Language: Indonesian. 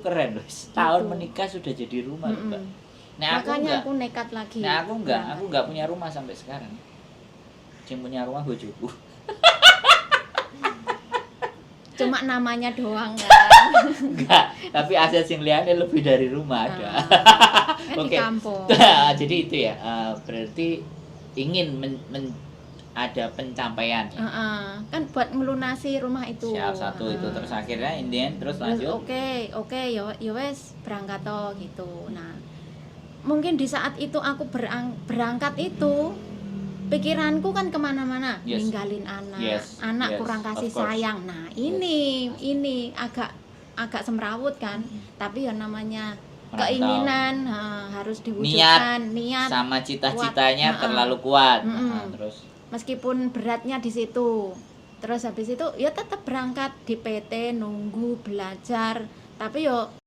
Keren loh, setahun Gitu. menikah sudah jadi rumah loh, Mbak. Nah, Makanya aku nekat lagi. aku nggak punya rumah sampai sekarang. Yang punya rumah bojoku. Cuma namanya doang kan. Enggak, tapi aset sing liyane lebih dari rumah ada. Kan di Oke. kampung. Jadi itu ya, berarti ingin ada pencapaian ya. Kan buat melunasi rumah itu. Siap satu itu terus akhirnya Indian terus Terus lanjut. oke ya wes berangkat toh gitu. Nah, mungkin di saat itu aku berangkat itu pikiranku kan kemana-mana, Yes. ninggalin anak, Yes, anak yes, kurang kasih of course. sayang. Nah ini agak semrawut kan, tapi ya namanya Merantau. keinginan harus diwujudkan, niat sama cita-citanya kuat. terlalu kuat. Mm-mm. Terus Meskipun beratnya di situ, terus habis itu ya tetap berangkat di PT, nunggu belajar, tapi yo